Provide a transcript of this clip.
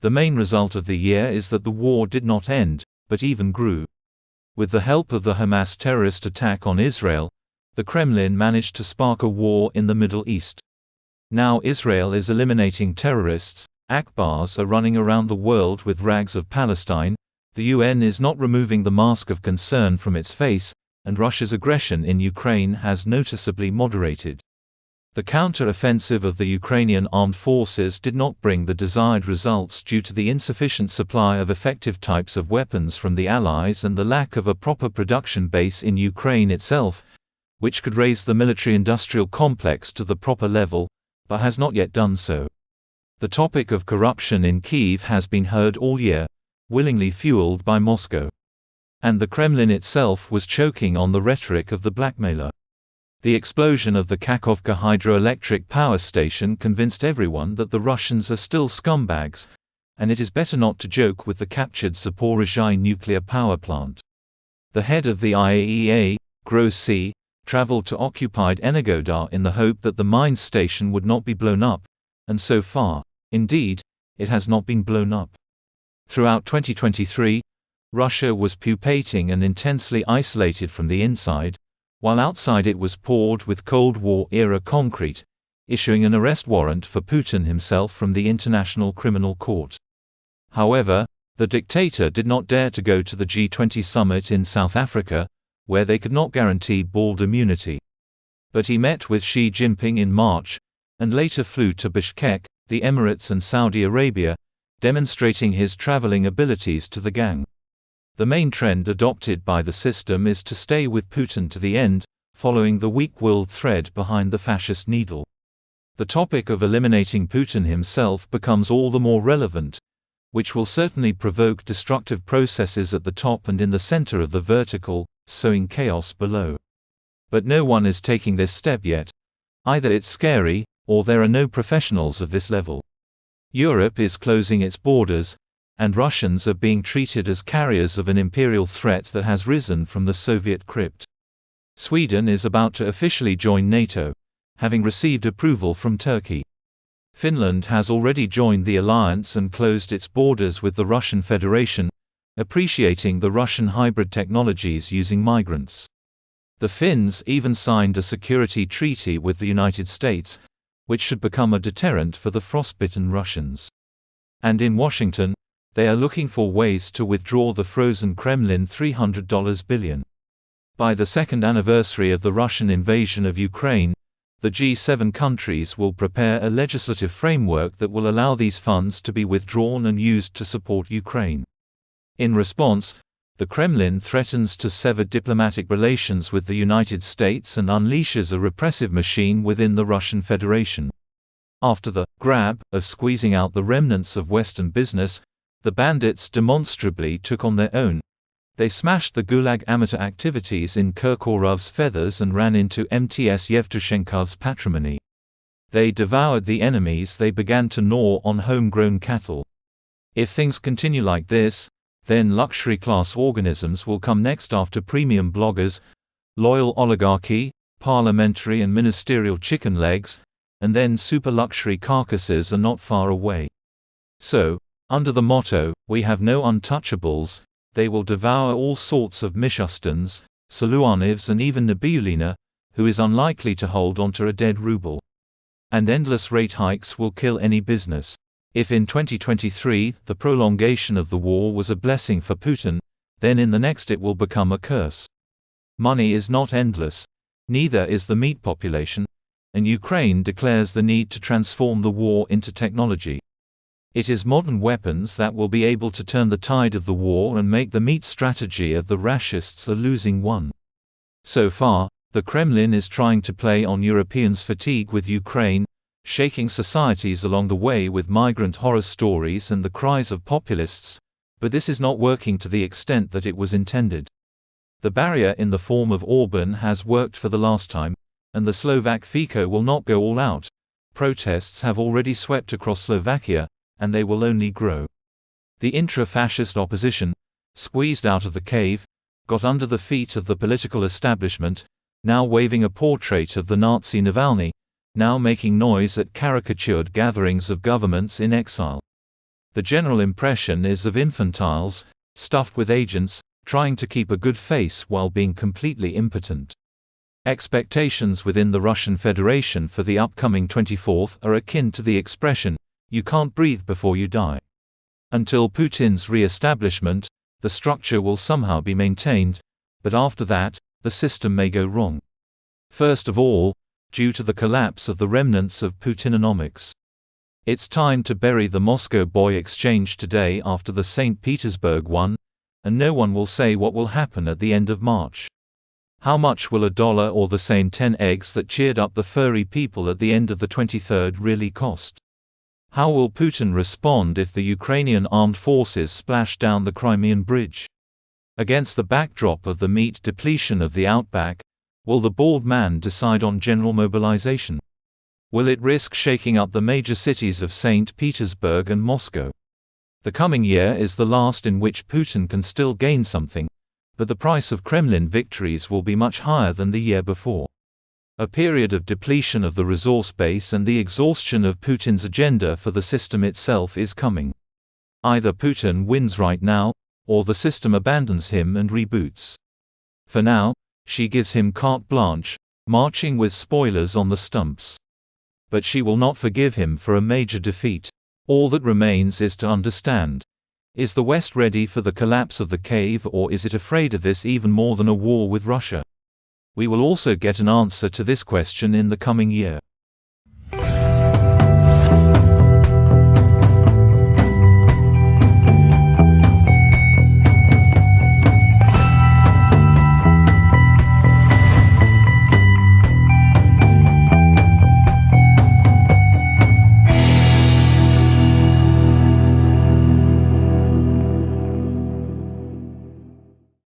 The main result of the year is that the war did not end, but even grew. With the help of the Hamas terrorist attack on Israel, the Kremlin managed to spark a war in the Middle East. Now Israel is eliminating terrorists, Akbars are running around the world with rags of Palestine, the UN is not removing the mask of concern from its face, and Russia's aggression in Ukraine has noticeably moderated. The counter-offensive of the Ukrainian armed forces did not bring the desired results due to the insufficient supply of effective types of weapons from the Allies and the lack of a proper production base in Ukraine itself, which could raise the military-industrial complex to the proper level, but has not yet done so. The topic of corruption in Kyiv has been heard all year, willingly fueled by Moscow. And the Kremlin itself was choking on the rhetoric of the blackmailer. The explosion of the Kakhovka hydroelectric power station convinced everyone that the Russians are still scumbags, and it is better not to joke with the captured Zaporizhzhia nuclear power plant. The head of the IAEA, Grossi, traveled to occupied Energodar in the hope that the mine station would not be blown up, and so far, indeed, it has not been blown up. Throughout 2023, Russia was pupating and intensely isolated from the inside, while outside it was poured with Cold War-era concrete, issuing an arrest warrant for Putin himself from the International Criminal Court. However, the dictator did not dare to go to the G20 summit in South Africa, where they could not guarantee bald immunity. But he met with Xi Jinping in March, and later flew to Bishkek, the Emirates and Saudi Arabia, demonstrating his traveling abilities to the gang. The main trend adopted by the system is to stay with Putin to the end, following the weak-willed thread behind the fascist needle. The topic of eliminating Putin himself becomes all the more relevant, which will certainly provoke destructive processes at the top and in the center of the vertical, sowing chaos below. But no one is taking this step yet. Either it's scary, or there are no professionals of this level. Europe is closing its borders, and Russians are being treated as carriers of an imperial threat that has risen from the Soviet crypt. Sweden is about to officially join NATO, having received approval from Turkey. Finland has already joined the alliance and closed its borders with the Russian Federation, appreciating the Russian hybrid technologies using migrants. The Finns even signed a security treaty with the United States, which should become a deterrent for the frostbitten Russians. And in Washington, they are looking for ways to withdraw the frozen Kremlin $300 billion. By the second anniversary of the Russian invasion of Ukraine, the G7 countries will prepare a legislative framework that will allow these funds to be withdrawn and used to support Ukraine. In response, the Kremlin threatens to sever diplomatic relations with the United States and unleashes a repressive machine within the Russian Federation. After the grab of squeezing out the remnants of Western business, the bandits demonstrably took on their own. They smashed the Gulag amateur activities in Kirkorov's feathers and ran into MTS Yevtushenkov's patrimony. They devoured the enemies they began to gnaw on homegrown cattle. If things continue like this, then luxury-class organisms will come next after premium bloggers, loyal oligarchy, parliamentary and ministerial chicken legs, and then super-luxury carcasses are not far away. So, under the motto, "We have no untouchables," they will devour all sorts of Mishustins, Siluanivs and even Nabiullina, who is unlikely to hold onto a dead ruble. And endless rate hikes will kill any business. If in 2023 the prolongation of the war was a blessing for Putin, then in the next it will become a curse. Money is not endless, neither is the meat population, and Ukraine declares the need to transform the war into technology. It is modern weapons that will be able to turn the tide of the war and make the meat strategy of the Rashists a losing one. So far, the Kremlin is trying to play on Europeans' fatigue with Ukraine, shaking societies along the way with migrant horror stories and the cries of populists, but this is not working to the extent that it was intended. The barrier in the form of Orban has worked for the last time, and the Slovak Fico will not go all out. Protests have already swept across Slovakia, and they will only grow. The intra-fascist opposition, squeezed out of the cave, got under the feet of the political establishment, now waving a portrait of the Nazi Navalny, now making noise at caricatured gatherings of governments in exile. The general impression is of infantiles, stuffed with agents, trying to keep a good face while being completely impotent. Expectations within the Russian Federation for the upcoming 24th are akin to the expression, "You can't breathe before you die." Until Putin's re-establishment, the structure will somehow be maintained, but after that, the system may go wrong. First of all, due to the collapse of the remnants of Putinomics. It's time to bury the Moscow boy exchange today after the St. Petersburg one, and no one will say what will happen at the end of March. How much will $1 or the same 10 eggs that cheered up the furry people at the end of the 23rd really cost? How will Putin respond if the Ukrainian armed forces splash down the Crimean Bridge? Against the backdrop of the meat depletion of the outback, will the bald man decide on general mobilization? Will it risk shaking up the major cities of St. Petersburg and Moscow? The coming year is the last in which Putin can still gain something, but the price of Kremlin victories will be much higher than the year before. A period of depletion of the resource base and the exhaustion of Putin's agenda for the system itself is coming. Either Putin wins right now, or the system abandons him and reboots. For now, she gives him carte blanche, marching with spoilers on the stumps. But she will not forgive him for a major defeat. All that remains is to understand. Is the West ready for the collapse of the cave, or is it afraid of this even more than a war with Russia? We will also get an answer to this question in the coming year.